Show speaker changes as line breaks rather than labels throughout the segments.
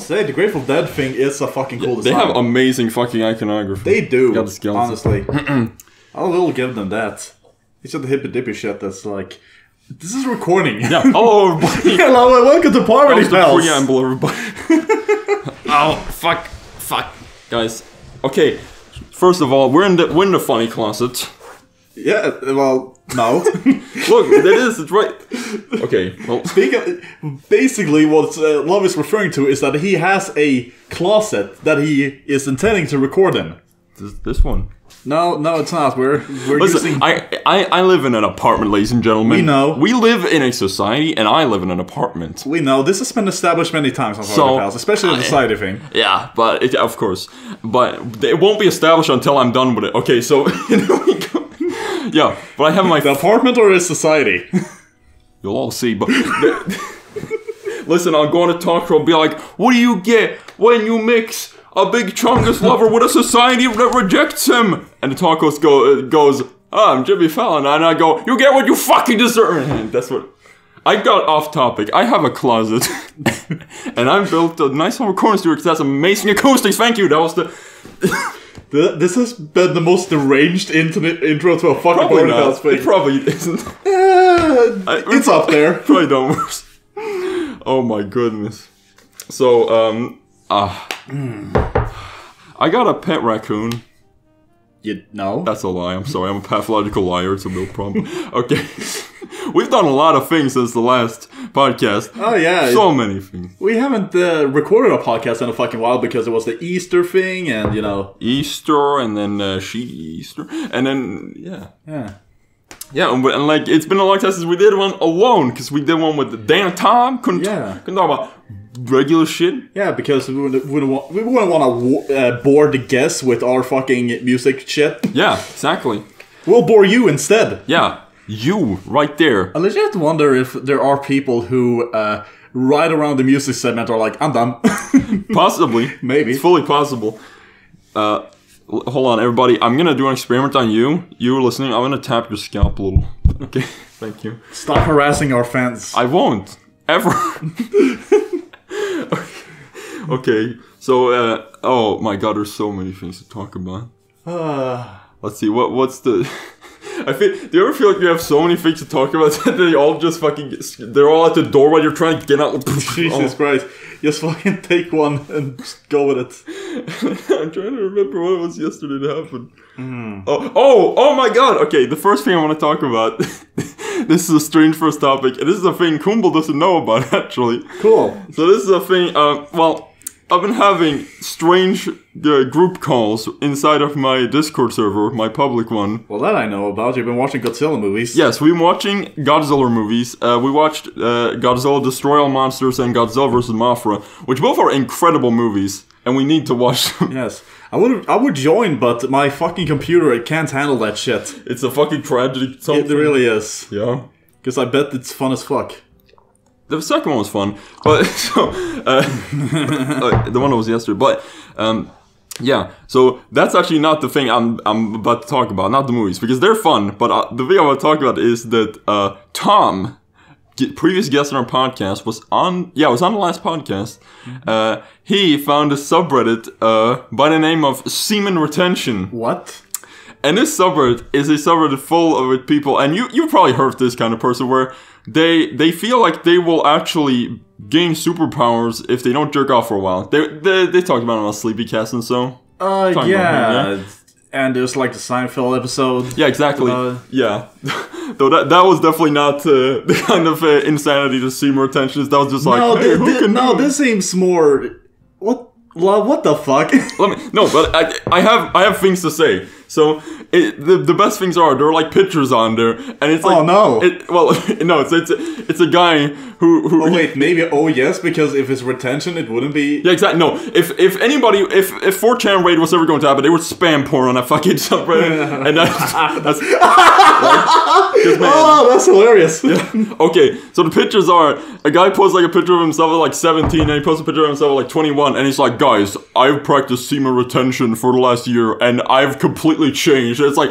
must say, the Grateful Dead thing is a fucking cool design.
They have amazing fucking iconography.
They do, honestly. I will give them that. It's just the hippy dippy shit that's like, this is recording.
Yeah. Hello, everybody.
Hello, and welcome to Poverty Palz.
Preamble, everybody. Oh, fuck, guys. Okay, first of all, we're in the funny closet.
Yeah, well, no.
Look, that is, it's right. Okay, well.
Basically, what Love is referring to is that he has a closet that he is intending to record in.
This one?
No, it's not. We're
Listen,
using...
I live in an apartment, ladies and gentlemen.
We know.
We live in a society, and I live in an apartment.
We know. This has been established many times on Poverty Palz, especially the society thing.
Yeah, but of course. But it won't be established until I'm done with it. Okay, so here we go. Yeah, but I have my...
The apartment or his society?
You'll all see, but... Listen, I'll go on a talk show and be like, what do you get when you mix a big chungus lover with a society that rejects him? And the talk host goes, I'm Jimmy Fallon. And I go, you get what you fucking deserve. And that's what... I got off topic. I have a closet. And I built a nice little recording studio because that's amazing acoustics. Thank you. That was the...
This has been the most deranged intro to a fucking Poverty Palz thing.
It probably isn't.
It's up there.
Probably don't worse. Oh my goodness. So, I got a pet raccoon.
You know?
That's a lie. I'm sorry. I'm a pathological liar. It's a real problem. Okay. We've done a lot of things since the last podcast.
Oh, yeah.
So many things.
We haven't recorded a podcast in a fucking while because it was the Easter thing and, you know...
Easter and then She-Easter. And then, yeah.
Yeah.
Yeah, and like, it's been a long time since we did one alone because we did one with Dan and Tom. Couldn't talk about regular shit. Yeah, because we wouldn't want to bore the guests with our fucking music shit. Yeah, exactly. We'll bore you instead. Yeah. You, right there. I legit wonder if there are people who, right around the music segment are like, I'm done. Possibly. Maybe. It's fully possible. Hold on, everybody. I'm gonna do an experiment on you. You listening, I'm gonna tap your scalp a little. Okay, thank you. Stop harassing our fans. I won't. Ever. Okay, so, oh my god, there's so many things to talk about. Let's see, what's the... do you ever feel like you have so many things to talk about that they all just fucking they're all at the door while you're trying to get out? Jesus Christ. Just fucking take one and just go with it. I'm trying to remember what it was yesterday that happened. Oh my god! Okay, the first thing I want to talk about. This is a strange first topic, and this is a thing Kumble doesn't know about, actually. Cool. So this is a thing, well... I've been having strange group calls inside of my Discord server, my public one. Well, that I know about. You've been watching Godzilla movies. Yes, we've been watching Godzilla movies. We watched Godzilla Destroy All Monsters and Godzilla vs. Mothra, which both are incredible movies, and we need to watch them. Yes. I would join, but my fucking computer, it can't handle that shit. It's a fucking tragedy. It really is. Yeah. Because I bet it's fun as fuck. The second one was fun, but so the one that was yesterday. But yeah, so that's actually not the thing I'm about to talk about. Not the movies because they're fun. But the thing I want to talk about is that Tom, previous guest on our podcast, was on. Yeah, was on the last podcast. He found a subreddit by the name of Semen Retention. What? And this subreddit is a subreddit full of people, and you probably heard this kind of person where they feel like they will actually gain superpowers if they don't jerk off for a while. They talked about it on Sleepycast and so. Yeah. And there's like the Seinfeld episode. Yeah, exactly. Yeah. Though that was definitely not the kind of insanity to semen retention. That was just like, hey, this seems more... What the fuck? But I have things to say. So the best things are there are like pictures on there, and it's like it's a guy who oh wait, maybe yes, because if it's retention it wouldn't be. Yeah, exactly. No, if 4chan raid was ever going to happen, they would spam porn on that fucking subreddit, and that's oh, that's hilarious. Yeah. Okay, so the pictures are a guy posts like a picture of himself at like 17, and he posts a picture of himself at like 21, and he's like, guys, I've practiced semen retention for the last year, and I've completely changed. It's like,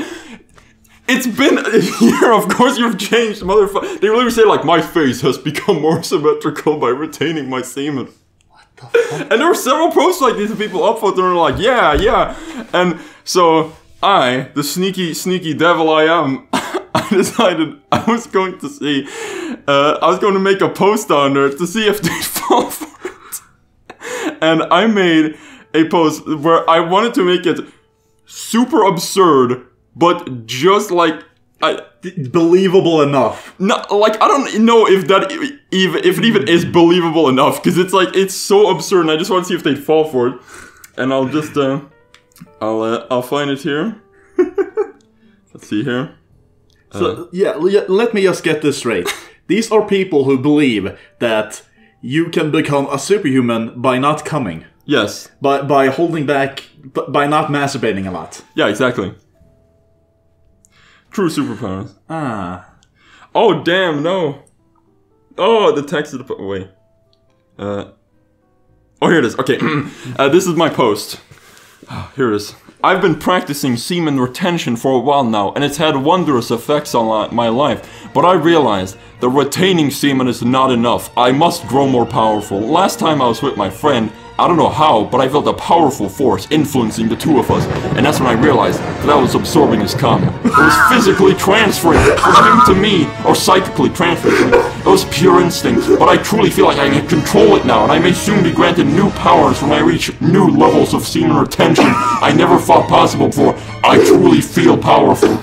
it's been a year, of course you've changed, motherfucker. They literally say like, my face has become more symmetrical by retaining my semen. What the And there were several posts like these, people upvoted and were like, yeah. And so I, the sneaky devil I am, I decided I was going to make a post on there to see if they'd fall for it. And I made a post where I wanted to make it super absurd, but just like
believable enough.
No, like I don't know if it even is believable enough, because it's so absurd, and I just want to see if they'd fall for it. And I'll just I'll find it here. Let's see here.
So let me just get this straight. These are people who believe that you can become a superhuman by not coming.
Yes.
By holding back, by not masturbating a lot.
Yeah, exactly. True superpowers.
Ah.
Oh, damn, no. Oh, the text is... Wait. Oh, here it is. Okay. This is my post. Here it is. I've been practicing semen retention for a while now, and it's had wondrous effects on my life. But I realized that retaining semen is not enough. I must grow more powerful. Last time I was with my friend, I don't know how, but I felt a powerful force influencing the two of us. And that's when I realized that I was absorbing his cum. It was physically transferring from him to me, or psychically transferring to me. It was pure instinct, but I truly feel like I can control it now, and I may soon be granted new powers when I reach new levels of semen retention I never thought possible before. I truly feel powerful.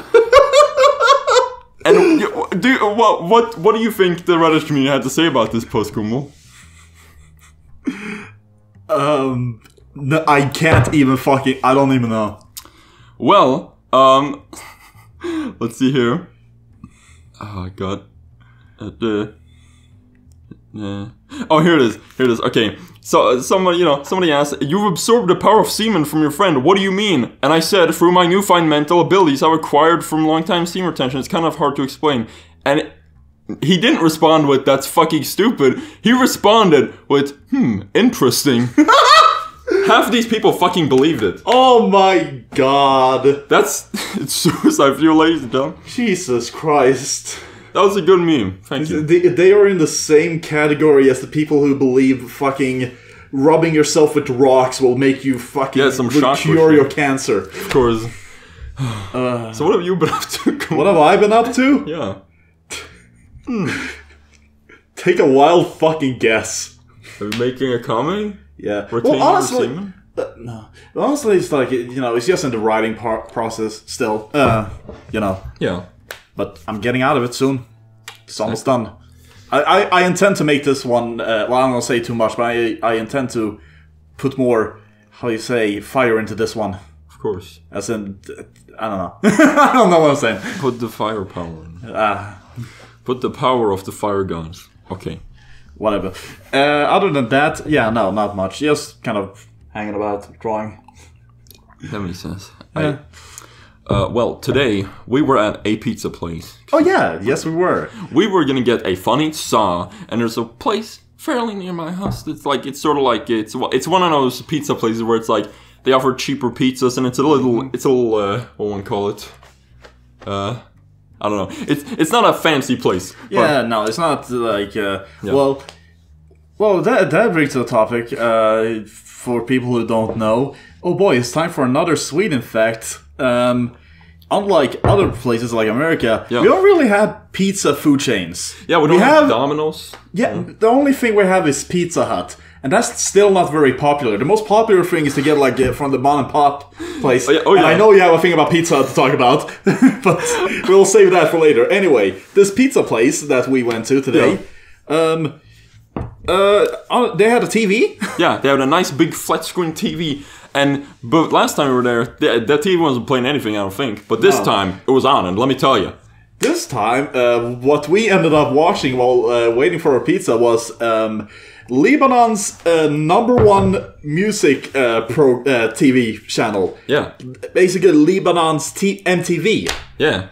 And what do you think the Reddit community had to say about this post, Kumo?
No, I can't even I don't even know.
Well, let's see here. Oh, God. Oh, here it is. Okay. So, somebody asked, you've absorbed the power of semen from your friend. What do you mean? And I said, through my newfound mental abilities I've acquired from long-time semen retention. It's kind of hard to explain. And he didn't respond with, that's fucking stupid. He responded with, interesting. Half of these people fucking believed it.
Oh my god.
It's suicide for you, ladies and gentlemen.
Jesus Christ.
That was a good meme. Thank you.
They are in the same category as the people who believe fucking rubbing yourself with rocks will make you fucking cure your cancer.
Of course. So what have you been up to?
What have I been up to?
Yeah.
Take a wild fucking guess.
Are you making a comedy?
Yeah.
Retaining
honestly,
semen?
No. Honestly, it's like, it's just in the writing process still.
Yeah.
But I'm getting out of it soon. It's almost done. I intend to make this one, well, I don't want to say too much, but I intend to put more, fire into this one.
Of course.
As in, I don't know. I don't know what I'm saying.
Put the firepower in. Put the power of the fire guns. Okay.
Whatever. Other than that, no, not much. Just kind of hanging about, drawing.
That makes sense.
Yeah.
Well, today we were at a pizza place.
Oh yeah, yes we were.
We were gonna get a funny saw, and there's a place fairly near my house. It's one of those pizza places where it's like they offer cheaper pizzas, and it's a little what one call it? I don't know. It's not a fancy place.
Yeah, no, it's not like well, that brings to the topic for people who don't know. Oh boy, it's time for another Sweden fact. Unlike other places like America, we don't really have pizza food chains.
Yeah, we don't have Domino's.
Yeah, the only thing we have is Pizza Hut. And that's still not very popular. The most popular thing is to get from the mom and pop place. Oh, yeah. And I know you have a thing about Pizza Hut to talk about, but we'll save that for later. Anyway, this pizza place that we went to today, they had a TV.
Yeah, they had a nice big flat screen TV. But last time we were there, that TV wasn't playing anything, I don't think. But this time, it was on, and let me tell you.
This time, what we ended up watching while waiting for our pizza was Lebanon's #1 music TV channel.
Yeah.
Basically, Lebanon's MTV.
Yeah.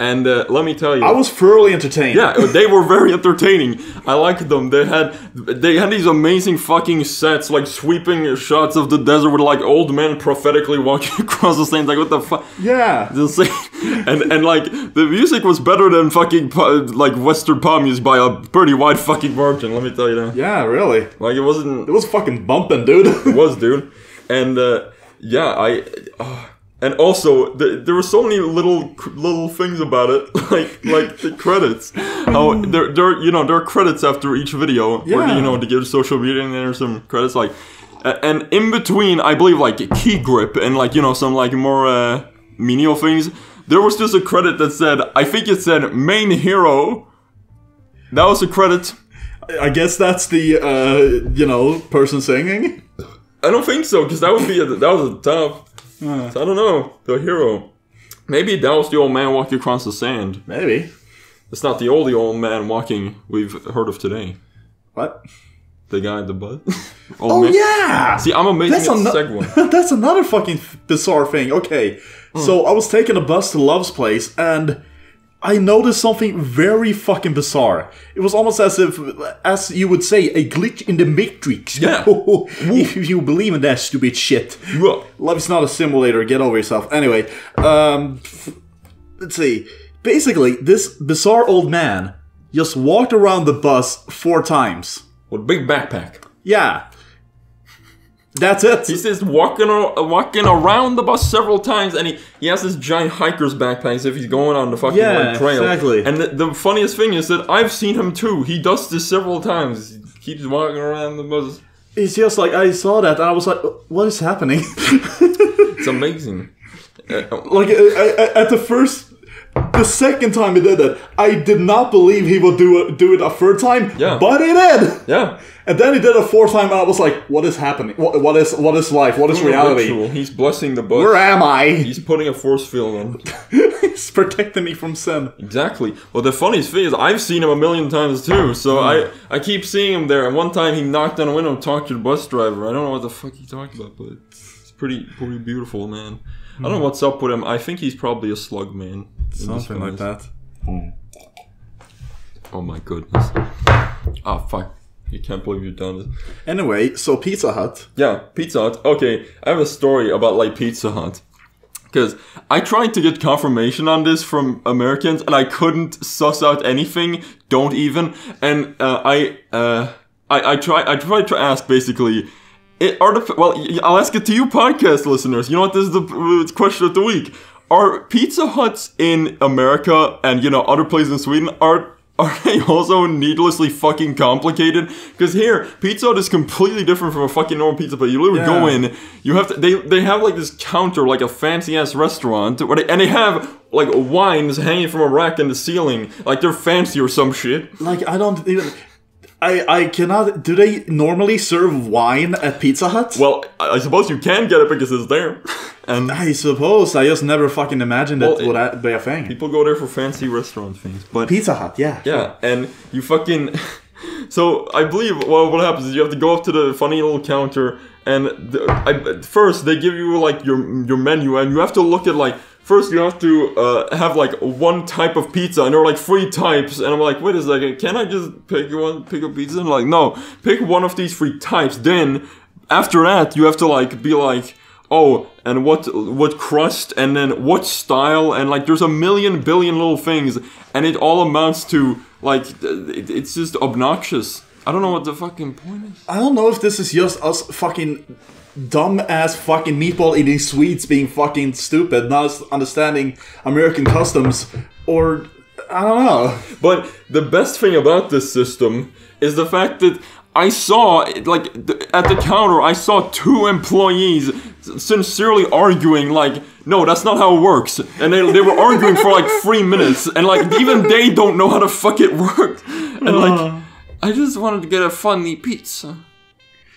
And let me tell you,
I was thoroughly entertained.
Yeah, they were very entertaining. I liked them. They had these amazing fucking sets, like sweeping shots of the desert with like old men prophetically walking across the sand. Like what the fuck?
Yeah.
And like the music was better than fucking like Western pop music by a pretty wide fucking margin. Let me tell you that.
Yeah, really.
Like it wasn't.
It was fucking bumping, dude.
It was, dude. And yeah, and also, there were so many little things about it, like the credits. How there are credits after each video, where to give social media, and there's some credits like, and in between, I believe like key grip and like some like more menial things. There was just a credit that said, I think it said main hero. That was a credit.
I guess that's the person singing.
I don't think so, because that was the top. So I don't know. The hero. Maybe that was the old man walking across the sand.
Maybe.
It's not the only old man walking we've heard of today.
What?
The guy at the butt?
Man. Yeah!
See, I'm amazing at the second one.
That's another fucking bizarre thing. Okay, so I was taking a bus to Love's place, and I noticed something very fucking bizarre. It was almost as you would say, a glitch in the Matrix.
Yeah.
If you believe in that stupid shit.
Yeah.
Love is not a simulator, get over yourself. Anyway, let's see. Basically, this bizarre old man just walked around the bus 4 times.
With a big backpack.
Yeah. That's it.
He's just walking around the bus several times, and he has this giant hiker's backpack as if he's going on the fucking trail.
Exactly.
And the funniest thing is that I've seen him too. He does this several times. He keeps walking around the bus.
It's just like, I saw that and I was like, what is happening?
It's amazing.
Like, the second time he did it, I did not believe he would do it a third time.
Yeah.
But he did.
Yeah.
And then he did a 4th time, and I was like, "What is happening? What is life? What is reality?
Ritual. He's blessing the bus.
Where am I?"
He's putting a force field on.
He's protecting me from sin.
Exactly. Well, the funniest thing is, I've seen him a million times too. So I keep seeing him there. And one time he knocked on a window and talked to the bus driver. I don't know what the fuck he talked about, but it's pretty beautiful, man. I don't know what's up with him. I think he's probably a slug man.
Something like that.
Oh my goodness. Ah, fuck. You can't believe you've done this.
Anyway, so Pizza Hut.
Yeah, Pizza Hut. Okay, I have a story about like Pizza Hut. Because I tried to get confirmation on this from Americans, and I couldn't suss out anything. Don't even. And I tried to ask basically. I'll ask it to you, podcast listeners. You know what? This is the question of the week. Are Pizza Huts in America and other places in Sweden are they also needlessly fucking complicated? Because here, Pizza Hut is completely different from a fucking normal pizza place. You literally go in, you have to. They have like this counter, like a fancy ass restaurant, and they have like wines hanging from a rack in the ceiling, like they're fancy or some shit.
Like I don't even. I cannot. Do they normally serve wine at Pizza Hut?
Well, I suppose you can get it because it's there. And
I suppose. I just never fucking imagined that would be a thing.
People go there for fancy restaurant things. But
Pizza Hut, yeah.
Yeah, and you fucking... So, I believe what happens is you have to go up to the funny little counter, and first they give you like your menu, and you have to look at like... First, you have to have like one type of pizza, and there are like 3 types. And I'm like, wait a second, can I just pick a pizza? And like, no, pick one of these 3 types. Then, after that, you have to like be like, oh, and what crust, and then what style, and like, there's a million billion little things, and it all amounts to like, it's just obnoxious. I don't know what the fucking point is.
I don't know if this is just us fucking dumb-ass fucking meatball-eating Swedes being fucking stupid, not understanding American customs, or... I don't know.
But the best thing about this system is the fact that I saw, like, at the counter, I saw 2 employees sincerely arguing, like, no, that's not how it works. And they were arguing for, like, 3 minutes. And, like, even they don't know how the fuck it worked. And, like, I just wanted to get a funny pizza.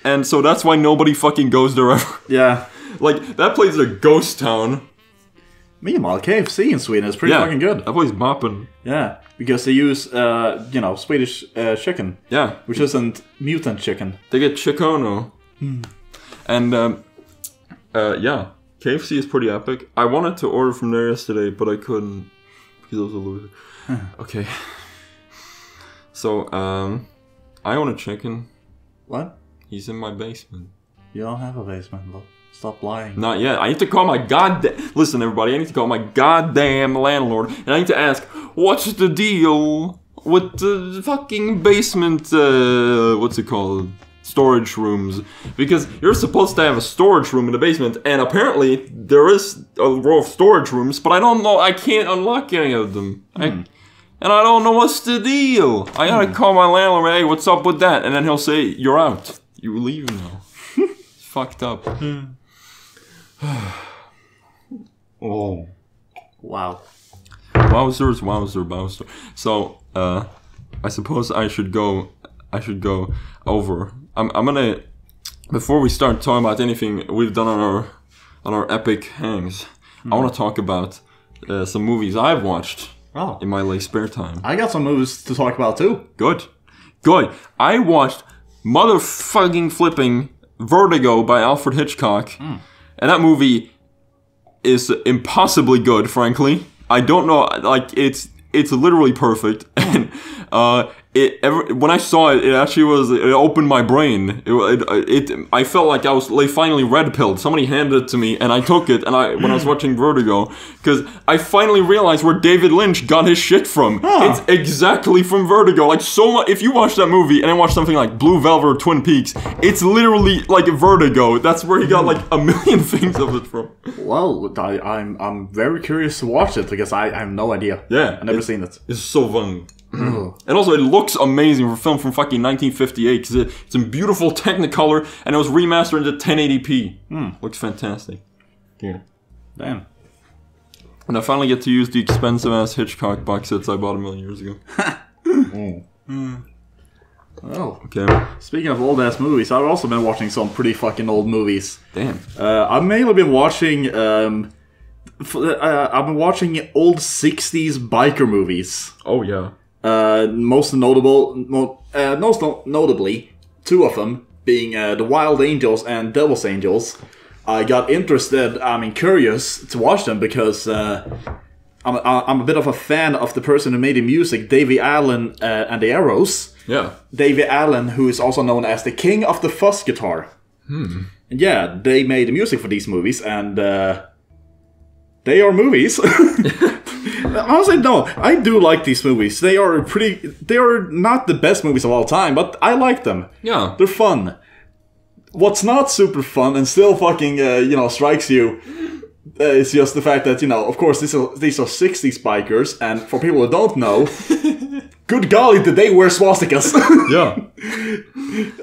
And so that's why nobody fucking goes there ever.
Yeah.
Like, that place is a ghost town.
Meanwhile, KFC in Sweden is pretty fucking good.
That place bopping.
Yeah, because they use, Swedish chicken.
Yeah.
Which isn't mutant chicken.
They get chicono. And, yeah, KFC is pretty epic. I wanted to order from there yesterday, but I couldn't. Because I was a loser. Okay. So, I own a chicken.
What?
He's in my basement.
You don't have a basement, though. Stop lying.
Not yet. I need to call my goddamn... Listen, everybody, I need to call my goddamn landlord, and I need to ask, what's the deal with the fucking basement, what's it called? Storage rooms. Because you're supposed to have a storage room in the basement, and apparently there is a row of storage rooms, but I don't know, I can't unlock any of them. And I don't know what's the deal. I gotta call my landlord, hey, what's up with that? And then he'll say, you're out. You leave now. It's fucked up.
Oh. Wow.
Wowzer. So, I suppose I should go over. I'm gonna, before we start talking about anything we've done on our epic hangs, I want to talk about some movies I've watched in my late spare time.
I got some movies to talk about too.
Good. I watched motherfucking flipping Vertigo by Alfred Hitchcock, and that movie is impossibly good, frankly. I don't know, like, it's literally perfect, and when I saw it, it opened my brain. I felt like I finally red-pilled. Somebody handed it to me, and I took it, and when I was watching Vertigo, because I finally realized where David Lynch got his shit from. It's exactly from Vertigo. Like, so much. If you watch that movie, and then watch something like Blue Velvet or Twin Peaks, it's literally like Vertigo. That's where he got like a million things of it from.
Well, I'm very curious to watch it, because I have no idea.
Yeah.
I've never seen it.
It's so fun. And also, it looks amazing for a film from fucking 1958, because it's in beautiful Technicolor, and it was remastered into 1080p. Looks fantastic.
Yeah. Damn.
And I finally get to use the expensive-ass Hitchcock box sets I bought a million years ago.
Oh.
Okay.
Speaking of old-ass movies, I've also been watching some pretty fucking old movies.
Damn.
I've mainly been watching... I've been watching old 60s biker movies.
Oh, yeah.
Most notably, two of them being The Wild Angels and Devil's Angels. I got interested, curious to watch them because I'm a bit of a fan of the person who made the music, Davey Allen and the Arrows.
Yeah.
Davey Allen, who is also known as the king of the fuzz guitar. And yeah, they made the music for these movies, and they are movies. Honestly, no, I do like these movies. They are not the best movies of all time, but I like them.
Yeah.
They're fun. What's not super fun and still fucking, strikes you is just the fact that, of course, these are 60s bikers, and for people who don't know, good golly, did they wear swastikas?
Yeah.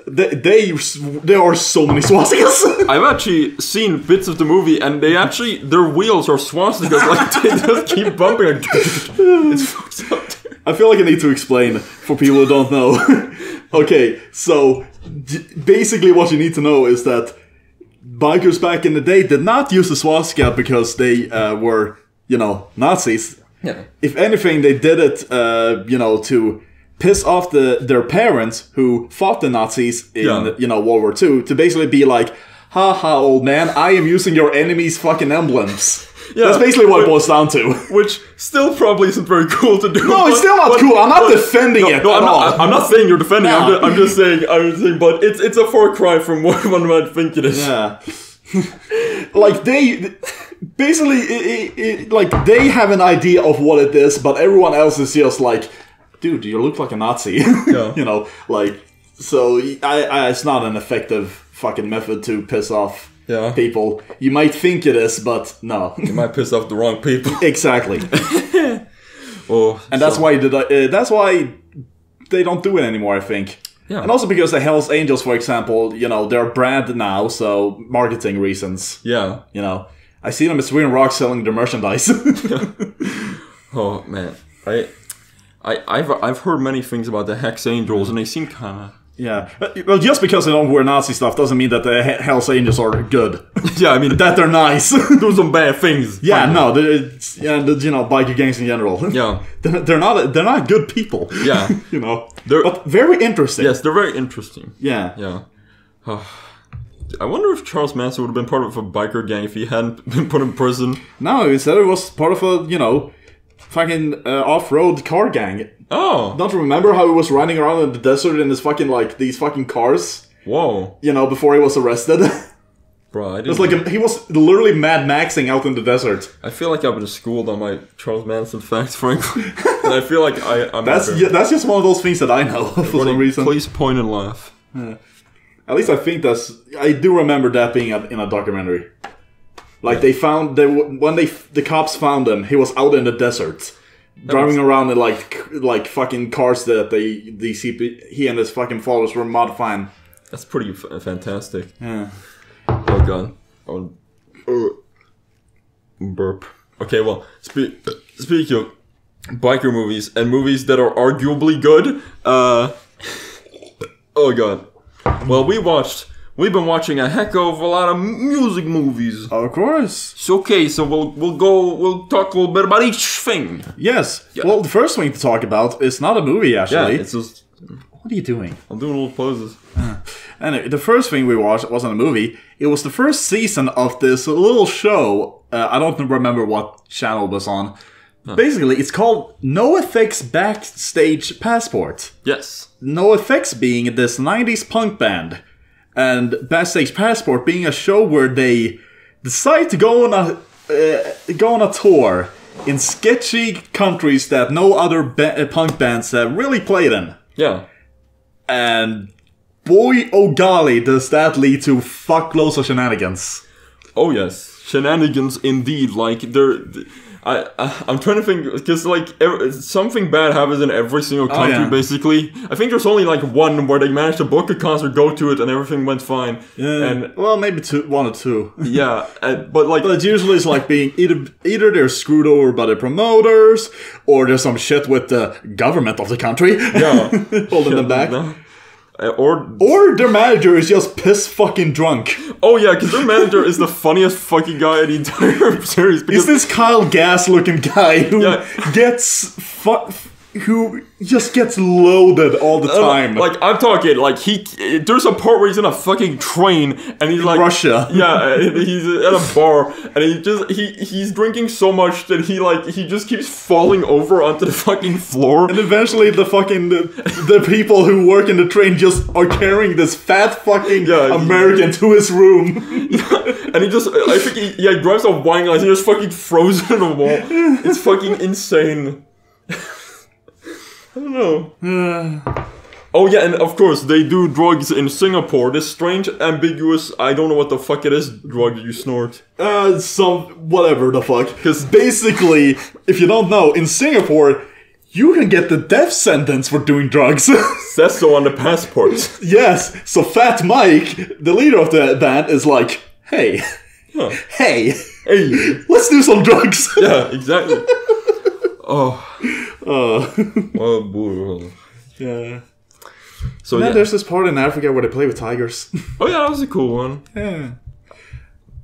There are so many swastikas.
I've actually seen bits of the movie, and their wheels are swastikas. Like, they just keep bumping. It's fucked up.
I feel like I need to explain for people who don't know. Okay, so basically what you need to know is that bikers back in the day did not use the swastika because they were, Nazis.
Yeah.
If anything, they did it, to piss off their parents who fought the Nazis in, World War II, to basically be like, haha, old man, I am using your enemy's fucking emblems. Yeah, that's basically what it boils down to.
Which still probably isn't very cool to do.
No, it's still not cool. I'm not defending it at all.
I'm not saying you're defending it. I'm just saying, but it's a far cry from what one might think it is.
Yeah. Like, they... Basically, they have an idea of what it is, but everyone else is just like, dude, you look like a Nazi.
Yeah.
So it's not an effective fucking method to piss off people. You might think it is, but no.
You might piss off the wrong people.
Exactly. That's why they don't do it anymore, I think.
Yeah.
And also because the Hells Angels, for example, they're a brand now, so marketing reasons.
Yeah.
I see them at Sweden Rock selling their merchandise.
Oh man, I've heard many things about the Hex Angels, and they seem kind of...
Yeah. Well, just because they don't wear Nazi stuff doesn't mean that the Hells Angels are good.
Yeah, I mean...
that they're nice.
Do some bad things.
Yeah, no, biker gangs in general.
Yeah.
They're not good people.
Yeah.
But very interesting.
Yes, they're very interesting.
Yeah.
Yeah. I wonder if Charles Manson would have been part of a biker gang if he hadn't been put in prison.
No, instead it was part of a, fucking off-road car gang.
Oh.
Don't you remember how he was running around in the desert in his fucking, like, these fucking cars?
Whoa.
You know, before he was arrested.
Bro, I didn't...
It was like, he was literally Mad Maxing out in the desert.
I feel like I've been schooled on my Charles Manson facts, frankly. And I feel like I'm...
That's just one of those things that I know, for some reason.
Please point and laugh.
Yeah. At least I think I do remember that being in a documentary. Like, they found... when the cops found him, he was out in the desert. Driving around in, like fucking cars that he and his fucking followers were modifying.
That's pretty fantastic.
Yeah.
Oh god. Burp. Okay, well, speaking of biker movies and movies that are arguably good, oh god. Well, we've been watching a heck of a lot of music movies.
Of course.
So, okay, so we'll talk a little bit about each thing.
Yes. Yeah. Well, the first thing to talk about is not a movie, actually.
Yeah, it's just...
What are you doing?
I'm doing little poses.
Anyway, the first thing we watched wasn't a movie. It was the first season of this little show. I don't remember what channel it was on. Huh. Basically, it's called NoFX Backstage Passport.
Yes.
NoFX being this 90s punk band. And Backstage Passport being a show where they decide to go on a tour in sketchy countries that no other punk bands have really played in.
Yeah.
And boy, oh golly, does that lead to fuckloads of shenanigans.
Oh yes, shenanigans indeed. Like I'm trying to think, because like something bad happens in every single country, basically. I think there's only like one where they managed to book a concert, go to it, and everything went fine.
Yeah, and well, maybe one or two.
Yeah, but it usually
is like being either they're screwed over by the promoters, or there's some shit with the government of the country. Yeah, holding them back. No. Or their manager is just piss fucking drunk.
Oh yeah, because their manager is the funniest fucking guy in the entire series.
He's this Kyle Gass looking guy who who just gets loaded all the time.
Like, I'm talking, like, there's a part where he's in a fucking train, and he's like...
Russia.
Yeah, he's at a bar, and he's drinking so much that he just keeps falling over onto the fucking floor.
And eventually the people who work in the train just are carrying this fat fucking American to his room.
Yeah, and I think he drives a wine glass, and he's just fucking frozen in the wall. It's fucking insane. I don't know. Oh yeah, and of course they do drugs in Singapore. This strange, ambiguous, I don't know what the fuck it is, drug you snort.
Whatever the fuck. Because basically, if you don't know, in Singapore, you can get the death sentence for doing drugs.
Says so on the passport.
Yes, so Fat Mike, the leader of the band, is like, hey, let's do some drugs.
Yeah, exactly.
Yeah.
So
then there's this part in Africa where they play with tigers.
Oh yeah, that was a cool one.
Yeah.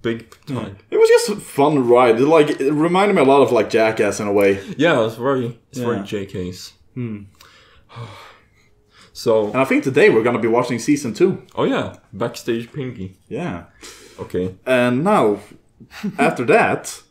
Big tiger.
It was just a fun ride. It reminded me a lot of like Jackass in a way.
Yeah, it's very JK's. So,
and I think today we're gonna be watching season 2.
Oh yeah, Backstage Pinky.
Yeah.
Okay.
And now, after that,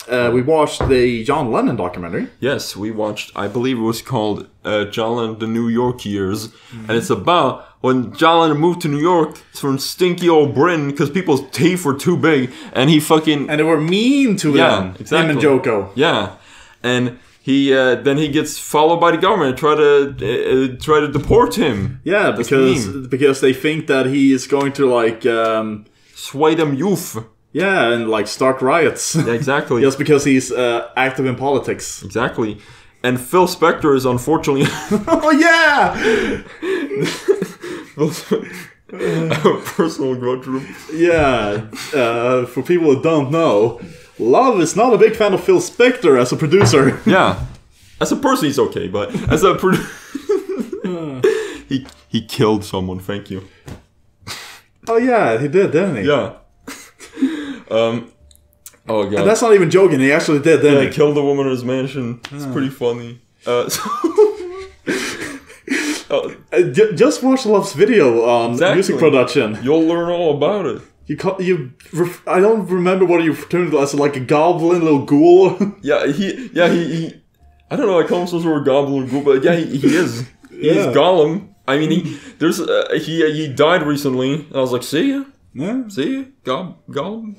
we watched the John Lennon documentary.
Yes, we watched, I believe it was called John Lennon, The New York Years. And it's about when John Lennon moved to New York from stinky old Britain because people's teeth were too big. And he fucking...
And they were mean to him.
Exactly.
Him and Joko.
Yeah. And he then he gets followed by the government and try to deport him.
Yeah, because they think that he is going to like...
sway them youth.
Yeah, and like start riots.
Yeah, exactly.
Just because he's active in politics.
Exactly. And Phil Spector is unfortunately...
Oh yeah!
Personal grudge room.
Yeah. For people who don't know, Love is not a big fan of Phil Spector as a producer.
Yeah. As a person he's okay, but as a producer... he killed someone, thank you.
Oh yeah, he did, didn't he?
Yeah. Oh god.
And that's not even joking, he actually did, didn't he?
He killed a woman in his mansion. It's pretty funny.
Just watch Love's video on music production.
You'll learn all about it.
I don't remember what you turned as like a goblin, little ghoul.
Yeah, he I don't know. I call him some sort of goblin group, but yeah, he is. He's Gollum. I mean, he died recently, and I was like, see ya.
Yeah.
See ya, Gollum.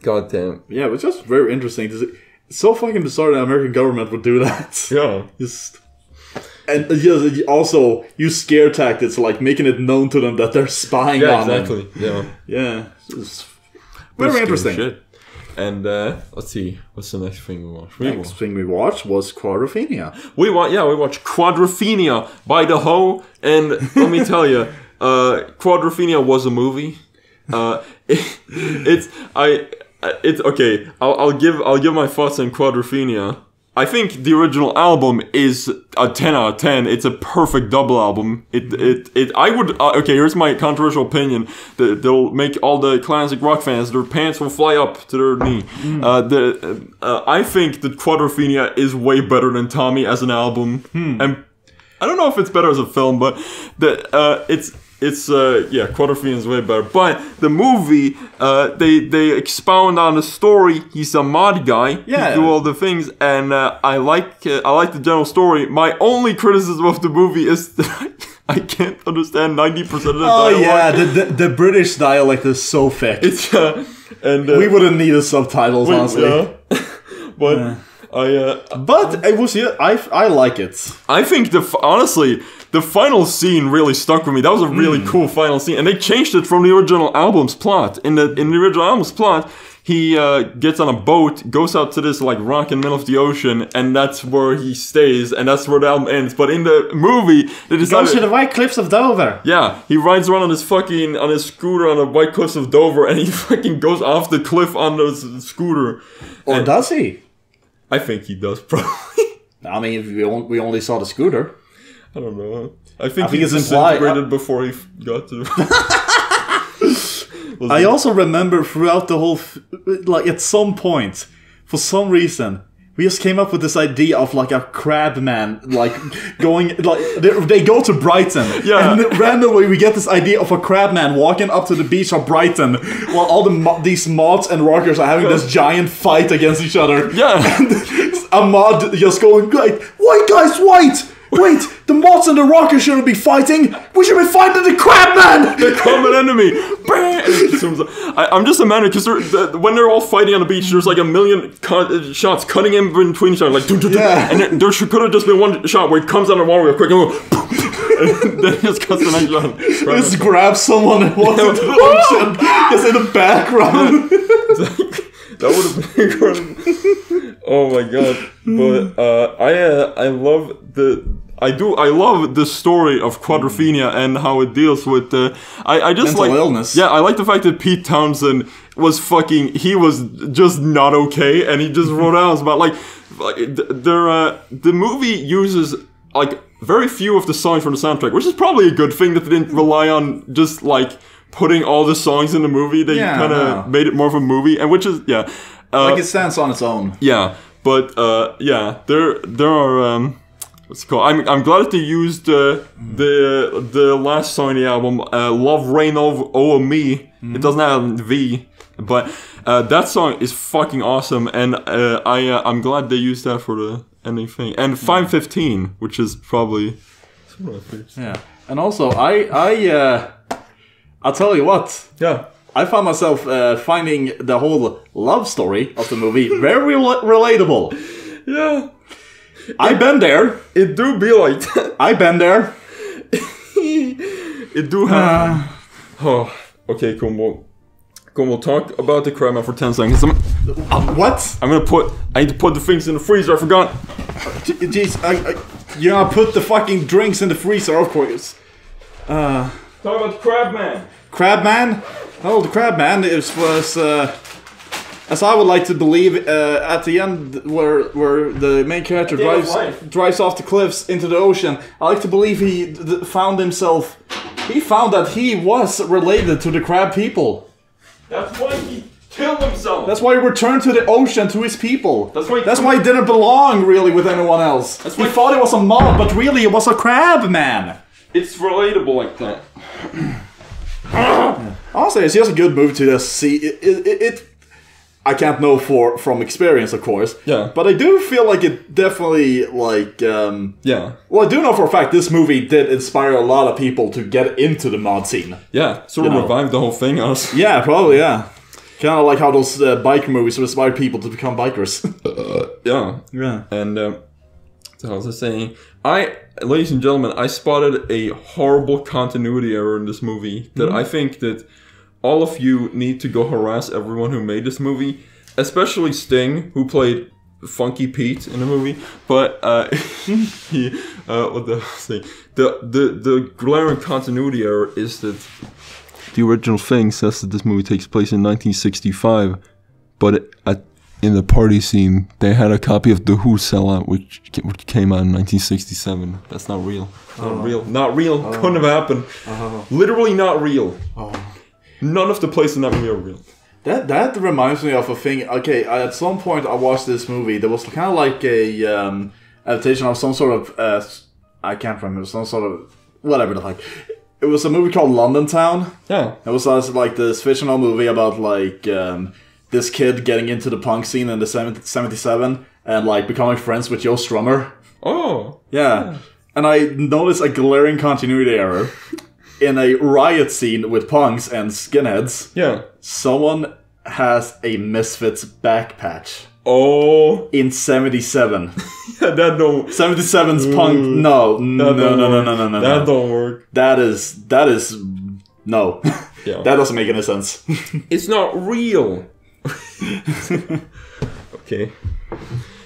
God damn.
Yeah, it's just very interesting. It's so fucking bizarre that the American government would do that.
Yeah.
And also use scare tactics, like making it known to them that they're spying on them.
Yeah, exactly. Yeah.
Yeah. It's very interesting.
Shit. And let's see, what's the next thing we watched?
Next thing we watched was Quadrophenia.
We watched Quadrophenia by The Hoe, and let me tell you, Quadrophenia was a movie. It's okay. I'll give my thoughts on Quadrophenia. I think the original album is a 10 out of 10. It's a perfect double album. I would okay. Here's my controversial opinion. They'll make all the classic rock fans, their pants will fly up to their knee. I think that Quadrophenia is way better than Tommy as an album, and I don't know if it's better as a film, but Quadrophenia is way better. But the movie, they expound on the story. He's a mod guy. Yeah. He do all the things, and I like the general story. My only criticism of the movie is that I can't understand 90% of the dialogue.
Oh yeah, the British dialect is so thick.
It's and
we wouldn't need the subtitles, honestly.
Yeah. But.
But it was I like it.
I think honestly the final scene really stuck with me. That was a really cool final scene, and they changed it from the original album's plot. In the original album's plot, he gets on a boat, goes out to this like rock in the middle of the ocean, and that's where he stays, and that's where the album ends. But in the movie, they decided
goes to the White Cliffs of Dover.
Yeah, he rides around on his scooter on the White Cliffs of Dover, and he fucking goes off the cliff on the scooter.
Or does he?
I think he does, probably.
I mean, we only saw the scooter.
I don't know. I think he disintegrated before he got to...
I also remember throughout the whole... like, at some point, for some reason, we just came up with this idea of, like, a crab man, like, going... like, they go to Brighton. Yeah. And randomly we get this idea of a crab man walking up to the beach of Brighton while all these mods and rockers are having this giant fight against each other.
Yeah.
And a mod just going, like, white guys, white! Wait, the mods and the rockers shouldn't be fighting. We should be fighting the crab man.
The common enemy. I'm just imagining because when they're all fighting on the beach, there's like a million shots cutting in between each other, like and there could have just been one shot where he comes out of the water real quick and then he just cuts the next shot.
Just grabs someone and walks into the ocean. Just in the background.
That would have been incredible. Oh my god! But I love I love the story of Quadrophenia and how it deals with I just
mental illness.
Yeah, I like the fact that Pete Townsend was he was just not okay, and he just wrote out about the movie uses like very few of the songs from the soundtrack, which is probably a good thing that they didn't rely on just like putting all the songs in the movie. They kind of made it more of a movie, and which is
like it stands on its own.
Yeah, but there are what's it called? I'm glad that they used the last song in the album, "Love Reign Over Me." It doesn't have a V, but that song is fucking awesome, and I'm glad they used that for the ending thing. And 5:15, which is probably
and also I'll tell you what.
Yeah.
I found myself finding the whole love story of the movie very relatable.
Yeah.
I've been there.
It do be like that.
I've been there.
It do happen. Oh, okay, cool. We'll talk about the crab man for 10 seconds.
What?
I need to put the things in the freezer, I forgot.
Jeez, you're gonna put the fucking drinks in the freezer, of course.
Talk about the crab man.
Crab man? Oh, the crab man was as I would like to believe, at the end where the main character drives off the cliffs into the ocean. I like to believe he found that he was related to the crab people.
That's why he killed himself.
That's why he returned to the ocean to his people. That's why he didn't belong really with anyone else. He thought he was a mob, but really he was a crab man.
It's relatable like that.
Honestly, it's just a good movie to just see. I can't know from experience, of course.
Yeah.
But I do feel like it definitely, like...
yeah.
Well, I do know for a fact this movie did inspire a lot of people to get into the mod scene.
Yeah, sort of revived the whole thing, honestly.
Yeah, probably, yeah. Kind of like how those biker movies inspire people to become bikers.
Yeah.
Yeah.
And, so I was saying... ladies and gentlemen, I spotted a horrible continuity error in this movie that I think that all of you need to go harass everyone who made this movie, especially Sting, who played Funky Pete in the movie. But what the thing? The glaring continuity error is that the original thing says that this movie takes place in 1965, but in the party scene, they had a copy of The Who sellout, which came out in 1967. That's not real. Not real. Not real. Couldn't have happened. Literally not real. None of the places in that movie are real.
That reminds me of a thing. Okay, at some point I watched this movie. There was kind of like a adaptation of some sort of I can't remember, some sort of whatever the fuck. It was a movie called London Town.
Yeah.
It was like this fictional movie about like this kid getting into the punk scene in the 77 and like becoming friends with Joe Strummer.
Oh.
Yeah. And I noticed a glaring continuity error. In a riot scene with punks and skinheads, someone has a Misfits back patch.
Oh.
In 77.
Yeah, that don't...
77's punk... No. No.
That don't work.
That is... No.
Yeah.
That doesn't make any sense.
It's not real. Okay.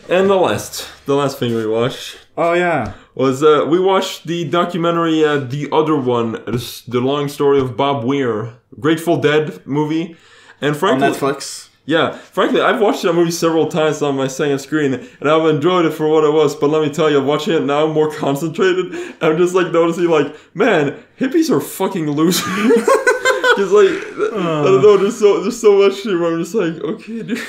And the last thing we watched...
Oh, yeah.
Was we watched the documentary The Other One, the long story of Bob Weir, Grateful Dead movie, and frankly,
on Netflix.
Yeah, frankly, I've watched that movie several times on my second screen, and I've enjoyed it for what it was. But let me tell you, watching it now, more concentrated, I'm just like noticing, like, man, hippies are fucking losers. Just like I don't know, there's so much here where I'm just like, okay, dude.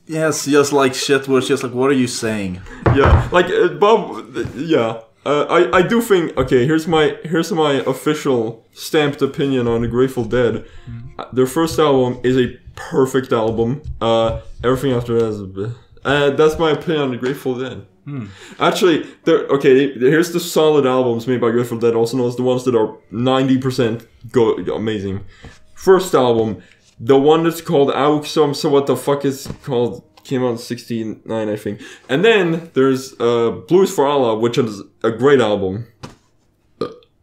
Yes, just like shit was just like, what are you saying?
Yeah, like Bob. Yeah, I do think. Okay, here's my official stamped opinion on the Grateful Dead. Their first album is a perfect album. Everything after that is a bit. That's my opinion on the Grateful Dead. Actually, here's the solid albums made by Grateful Dead, also known as the ones that are 90% amazing. First album. The one that's called Auxum, so what the fuck is called, came out in 69, I think. And then there's Blues for Allah, which is a great album.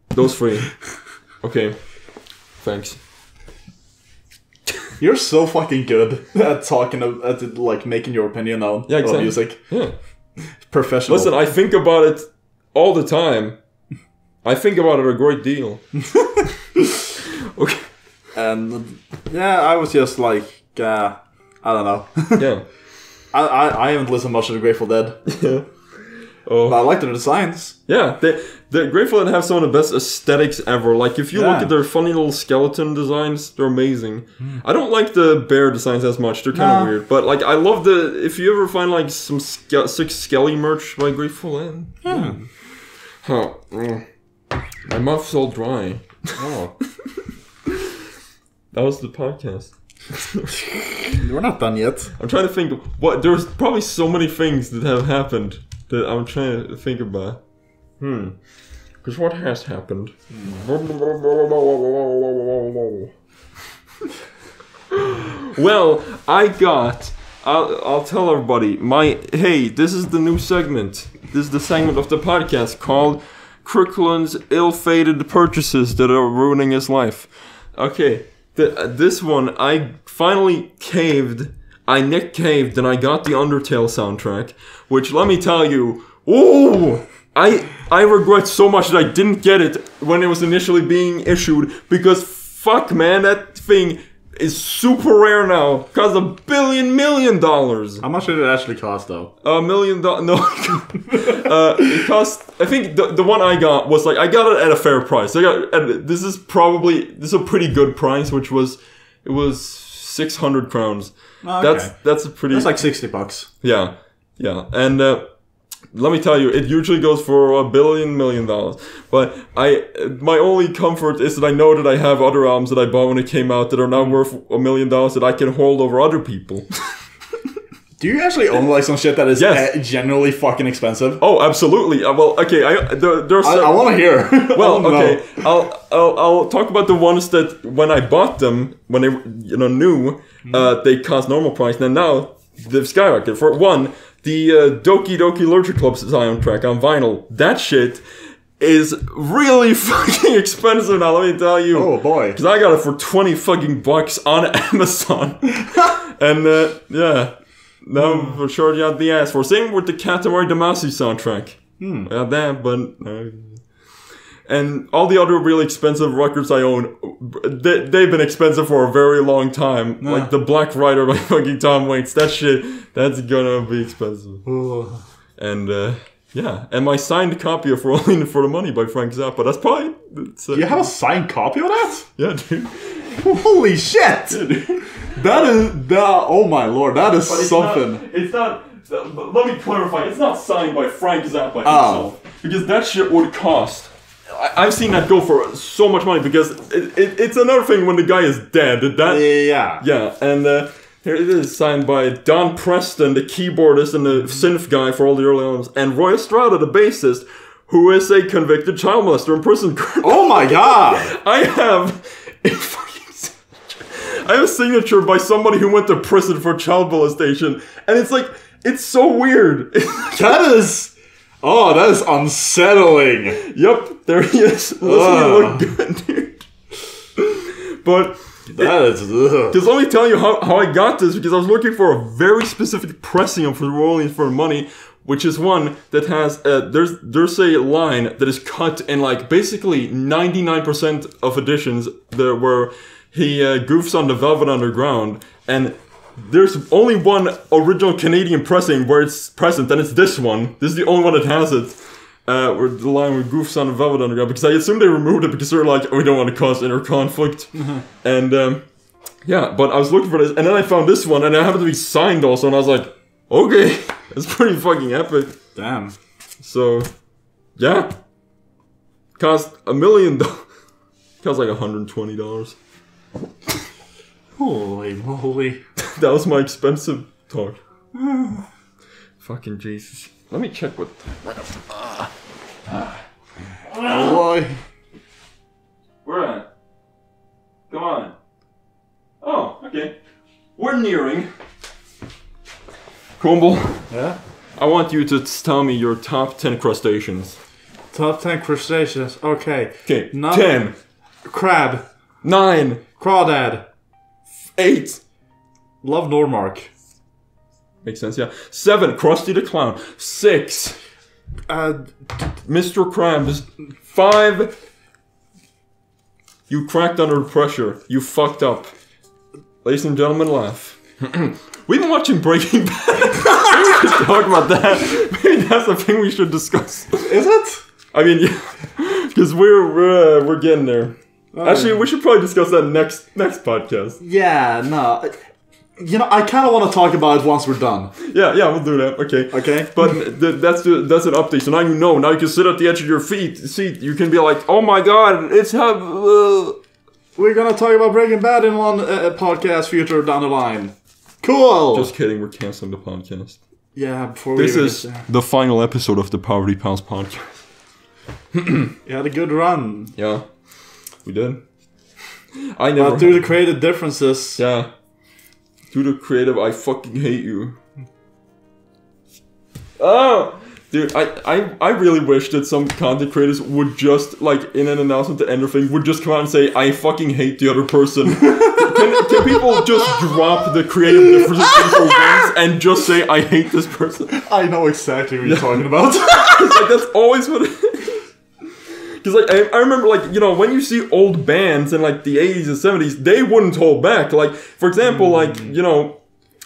Those three. Okay. Thanks.
You're so fucking good at talking, at like making your opinion known about music.
Yeah.
Professional.
Listen, I think about it all the time. I think about it a great deal. Okay.
And yeah, I was just like, I don't know.
Yeah.
I haven't listened much to the Grateful Dead.
Yeah. Oh.
But I like their designs.
Yeah, the Grateful Dead have some of the best aesthetics ever. Like, if you look at their funny little skeleton designs, they're amazing. I don't like the bear designs as much. They're kind of weird. But, like, I love if you ever find, like, some sick Skelly merch by Grateful Dead.
Yeah.
Huh. My mouth's all dry. Oh. That was the podcast.
We're not done yet.
I'm trying to think. There's probably so many things that have happened that I'm trying to think about. Because what has happened? Well, I'll tell everybody. Hey, this is the new segment. This is the segment of the podcast called Riklins' ill-fated purchases that are ruining his life. Okay. This one, I finally caved. Nick caved, and I got the Undertale soundtrack. Which, let me tell you, I regret so much that I didn't get it when it was initially being issued. Because, fuck, man, that thing is super rare now. Costs $1 million.
How much did it actually cost, though?
$1 million. No. It cost... I think the one I got was like... I got it at a fair price. This is a pretty good price, which was... It was 600 crowns.
Oh, okay.
That's a pretty...
That's like $60.
Yeah. Yeah. And... let me tell you, it usually goes for $1 million. But my only comfort is that I know that I have other albums that I bought when it came out that are now worth $1 million that I can hold over other people.
Do you actually own like some shit that is generally fucking expensive?
Oh, absolutely. Well, okay. There's.
I want to hear.
Well, okay. I'll talk about the ones that when I bought them, when they new, they cost normal price. And now they've skyrocketed. For one, the Doki Doki Literature Club soundtrack on vinyl. That shit is really fucking expensive now, let me tell you.
Oh boy.
Because I got it for 20 fucking bucks on Amazon. And yeah. No, for sure you had the ass for. Same with the Katamari Damacy soundtrack. Yeah, that, but... and all the other really expensive records I own, they've been expensive for a very long time. Yeah. Like the Black Rider by fucking Tom Waits. That shit, that's gonna be expensive. And, yeah, and my signed copy of Rolling for the Money by Frank Zappa. That's probably...
You have a signed copy of that?
Yeah, dude.
Holy shit! Yeah, dude. That is... oh my lord, that is something.
It's not... Let me clarify. It's not signed by Frank Zappa himself. Because that shit would cost... I've seen that go for so much money because it's another thing when the guy is dead. Yeah, and... here it is, signed by Don Preston, the keyboardist and the synth guy for all the early albums, and Roy Estrada, the bassist, who is a convicted child molester in prison.
Oh my god!
I have a signature by somebody who went to prison for child molestation, and it's like, it's so weird.
That is unsettling.
Yep, there he is. Doesn't look good, dude. But... Because let me tell you how I got this, because I was looking for a very specific pressing of Rolling for Money, which is one that has, there's a line that is cut in like basically 99% of editions there where he goofs on the Velvet Underground, and there's only one original Canadian pressing where it's present, and it's this one. This is the only one that has it. Where the line with goofs on the Velvet Underground, because I assume they removed it because they're like, oh, we don't want to cause inner conflict. And yeah, but I was looking for this, and then I found this one, and it happened to be signed also, and I was like, okay, it's pretty fucking epic.
Damn.
So, yeah, cost $1 million. Cost like $120.
Holy moly!
That was my expensive talk. Fucking Jesus. Let me check what...
Oh boy.
We're at. Come on. Oh, okay. We're nearing. Crumble.
Yeah?
I want you to tell me your top 10 crustaceans.
Top 10 crustaceans. Okay.
Okay. 10.
Crab.
9.
Crawdad.
8.
Love Normark.
Makes sense, yeah. 7. Krusty the Clown. 6. Mr. Krabs. 5. You cracked under pressure. You fucked up. Ladies and gentlemen, laugh. We've been watching Breaking Bad. Maybe we should talk about that. Maybe that's the thing we should discuss.
Is it?
I mean, yeah, because we're getting there. Actually, we should probably discuss that next podcast.
Yeah, no. You know, I kind of want to talk about it once we're done.
Yeah, we'll do that. Okay.
Okay.
But that's an update. So now you know. Now you can sit at the edge of your seat. You can be like, oh my god, it's
we're gonna talk about Breaking Bad in one podcast future down the line. Cool.
Just kidding. We're canceling the podcast.
Yeah. Before
this is the final episode of the Poverty Palz podcast.
You had a good run.
Yeah, we did. I never.
But due to creative differences.
Yeah. Due to creative, I fucking hate you. Oh! Dude, I really wish that some content creators would just, like, in an announcement to end their thing, would just come out and say, I fucking hate the other person. Can people just drop the creative differences for once and just say, I hate this person?
I know exactly what you're talking about.
Like, that's always what it is. Because, like, I remember, like, you know, when you see old bands in, like, the 80s and 70s, they wouldn't hold back. Like, for example, like, you know,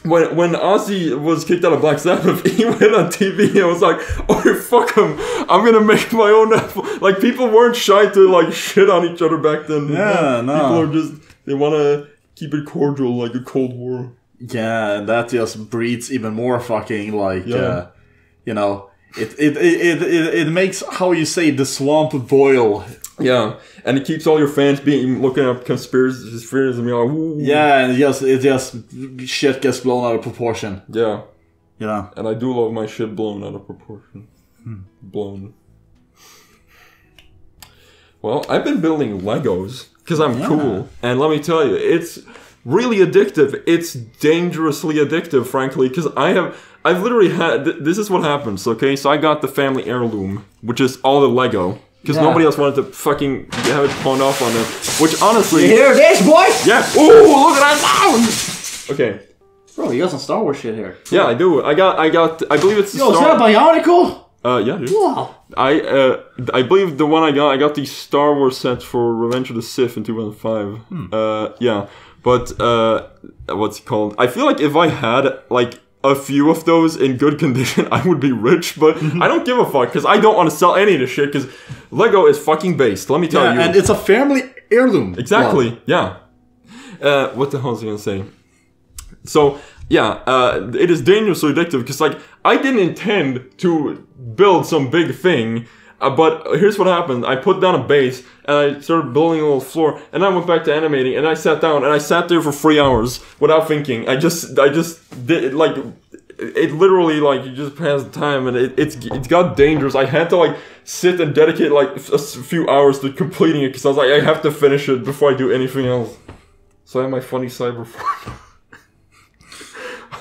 when Ozzy was kicked out of Black Sabbath, he went on TV and was like, oh, fuck him, I'm gonna make my own album. Like, people weren't shy to, like, shit on each other back then.
Yeah, no.
People are just, they want to keep it cordial, like a Cold War.
Yeah, and that just breeds even more fucking, like, you know... It makes, how you say, the swamp boil.
Yeah, and it keeps all your fans looking up conspiracies and being like, ooh.
Yeah, and it just shit gets blown out of proportion.
Yeah.
Yeah.
And I do love my shit blown out of proportion. Blown. Well, I've been building Legos because I'm cool. And let me tell you, it's really addictive. It's dangerously addictive, frankly, because I've literally had... This is what happens, okay? So I got the family heirloom, which is all the Lego. Because nobody else wanted to fucking have it pawned off on them. Which, honestly...
You hear this, boy?
Yeah. Ooh, look at that sound! Okay.
Bro, you got some Star Wars shit here.
Yeah, I do. I believe it's...
Yo, is that a Bionicle?
Yeah, dude.
Wow.
I believe the one I got the Star Wars set for Revenge of the Sith in 2005. Yeah. But, what's it called? I feel like if I had, like, a few of those in good condition, I would be rich, but I don't give a fuck, because I don't want to sell any of this shit, because Lego is fucking based, let me tell you.
And it's a family heirloom.
Exactly, yeah. What the hell was I gonna say? So, yeah, it is dangerously addictive, because, like, I didn't intend to build some big thing, but here's what happened. I put down a base, and I started building a little floor, and I went back to animating, and I sat down, and I sat there for 3 hours without thinking. I just did, like, it literally, like, you just pass the time, and it got dangerous. I had to, like, sit and dedicate, like, a few hours to completing it, because I was like, I have to finish it before I do anything else. So I have my funny cyber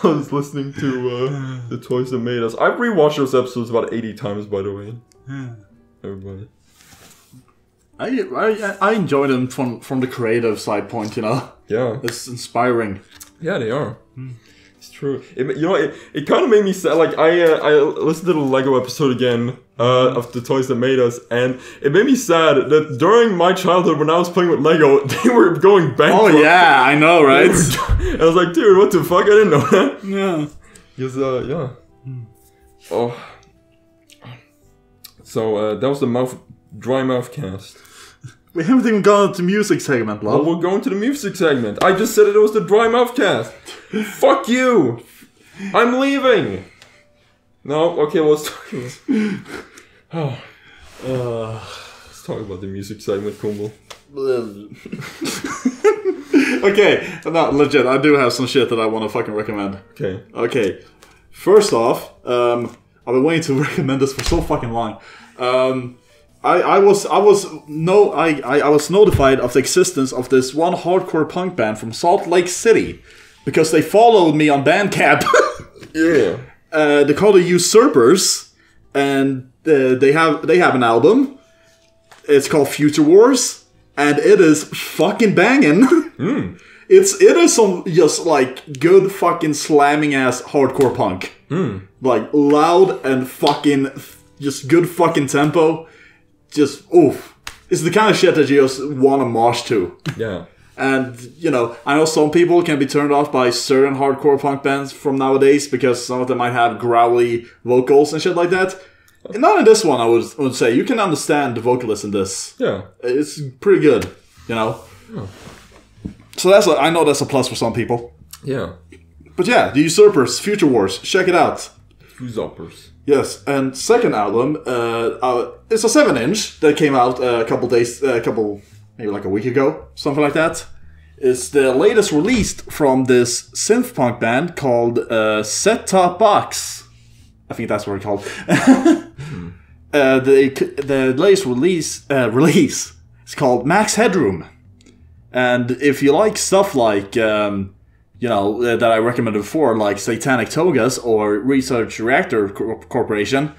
I was listening to The Toys That Made Us. I've rewatched those episodes about 80 times, by the way. Everybody.
I enjoy them from the creative side point, you know?
Yeah.
It's inspiring.
Yeah, they are. It's true. It kind of made me sad. Like, I listened to the Lego episode again of The Toys That Made Us, and it made me sad that during my childhood, when I was playing with Lego, they were going bankrupt.
Oh, yeah, I know, right?
I was like, dude, what the fuck? I didn't know that.
Yeah.
Because, yeah. Oh. So, that was the dry mouth cast.
We haven't even gone to the music segment, love.
Well, we're going to the music segment. I just said it was the dry mouth cast. Fuck you! I'm leaving! No? Okay, well, let's talk about... let's talk about the music segment, Kumbel.
Okay, no, legit, I do have some shit that I want to fucking recommend. Okay. First off, I've been waiting to recommend this for so fucking long. I was notified of the existence of this one hardcore punk band from Salt Lake City because they followed me on Bandcamp.
Yeah.
They're called the Usurpers, and they have an album. It's called Future Wars, and it is fucking banging. It is some just like good fucking slamming ass hardcore punk. Like loud and fucking just good fucking tempo. Just oof. It's the kind of shit that you just want to mosh to.
Yeah.
And, you know, I know some people can be turned off by certain hardcore punk bands from nowadays because some of them might have growly vocals and shit like that. Not in this one, I would say. You can understand the vocalist in this.
Yeah.
It's pretty good, you know.
Yeah.
So I know that's a plus for some people.
Yeah.
But yeah, the Usurpers, Future Wars, check it out.
Usurpers.
Yes, and second album, it's a 7-inch that came out maybe like a week ago, something like that. It's the latest released from this synth punk band called Set Top Box. I think that's what it's called. The latest release is called Max Headroom. And if you like stuff like, that I recommended before, like Satanic Togas or Research Reactor Corporation,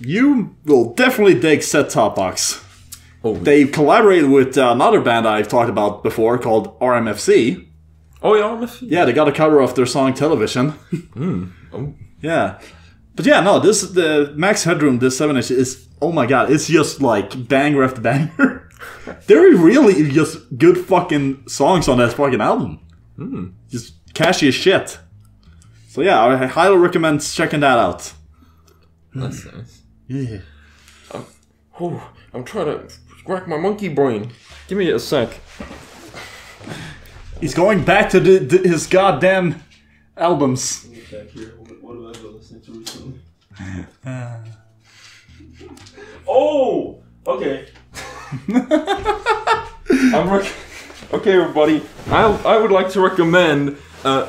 you will definitely dig Set Top Box.
Oh.
They collaborated with another band I've talked about before called RMFC.
Oh, yeah, RMFC?
Yeah, they got a cover of their song Television.
Oh.
Yeah. But yeah, no, the Max Headroom, this 7-inch is, oh my god, it's just like banger after banger. There are really just good fucking songs on that fucking album. Just catchy as shit. So yeah, I highly recommend checking that out.
That's nice.
Yeah.
I'm trying to crack my monkey brain. Give me a sec.
He's going back to his goddamn albums.
What have I been listening to recently? Oh! Okay. Okay, everybody. I would like to recommend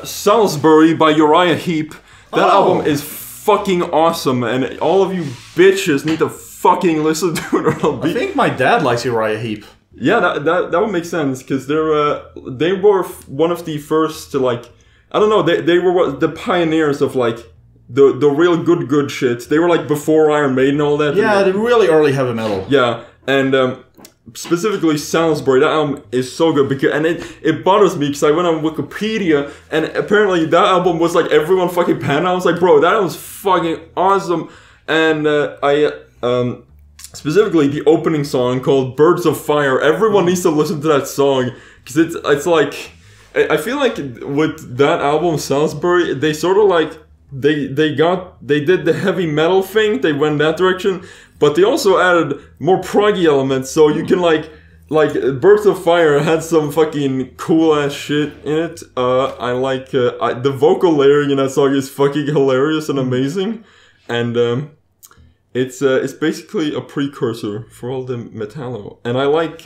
Salisbury by Uriah Heap. That album is fucking awesome, and all of you bitches need to fucking listen to it.
I think my dad likes Uriah Heap.
Yeah, that would make sense, because they were one of the first to, like, I don't know, they were the pioneers of, like, the real good shit. They were, like, before Iron Maiden and all that.
Yeah, the really early heavy metal.
Yeah, and specifically Salisbury, that album is so good, because, and it bothers me, because I went on Wikipedia, and apparently that album was, like, everyone fucking panned. I was like, bro, that album's fucking awesome, and specifically the opening song called Birds of Fire. Everyone needs to listen to that song, because it's like, I feel like with that album, Salisbury, they sort of like, they did the heavy metal thing, they went that direction, but they also added more proggy elements, so you can like Birds of Fire had some fucking cool ass shit in it. I like, the vocal layering in that song is fucking hilarious and amazing, and it's basically a precursor for all the Metallo. And I like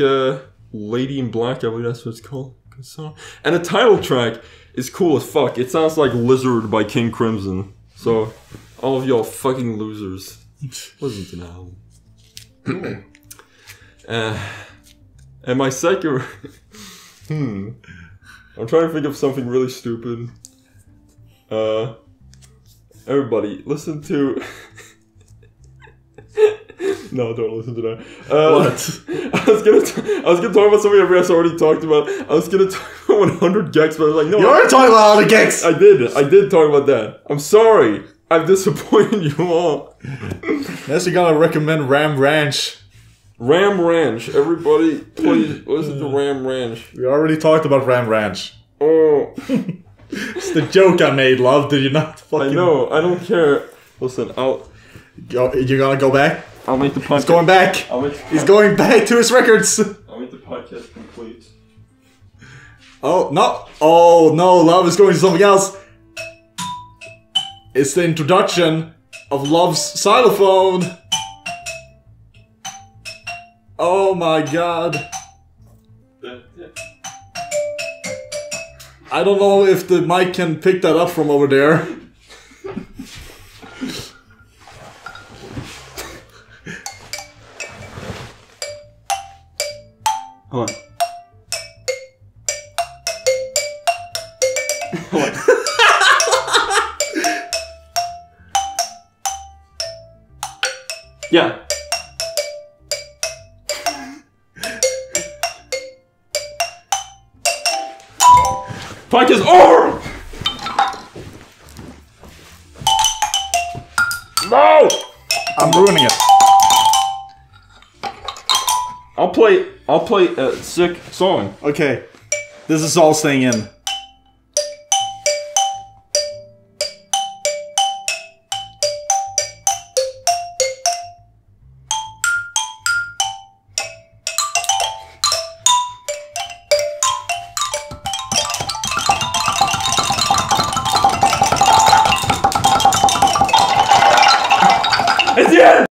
Lady in Black, I believe that's what it's called. Good song. And the title track is cool as fuck. It sounds like Lizard by King Crimson. So, all of y'all fucking losers, listen to that album. And my second... I'm trying to think of something really stupid. Everybody, listen to... No, don't listen to that.
What?
I was gonna talk about something everybody else already talked about. I was gonna talk about 100 gex, but I was like, no.
You already talking about 100 gex!
I did talk about that. I'm sorry. I've disappointed you all.
Next, you gotta recommend Ram Ranch.
Ram Ranch. Everybody, please listen to Ram Ranch.
We already talked about Ram Ranch.
Oh.
It's the joke I made, love. Did you not fucking...
I know. I don't care. Listen,
You're gonna go back?
I'll make the podcast...
He's going back! He's going back to his records!
I'll make the podcast complete.
Oh, no! Oh, no, love is going to something else! It's the introduction of Love's xylophone! Oh my god. I don't know if the mic can pick that up from over there.
Hold on. Yeah. Podcast over! No!
I'm ruining it.
I'll play a sick song.
Okay. This is all staying in.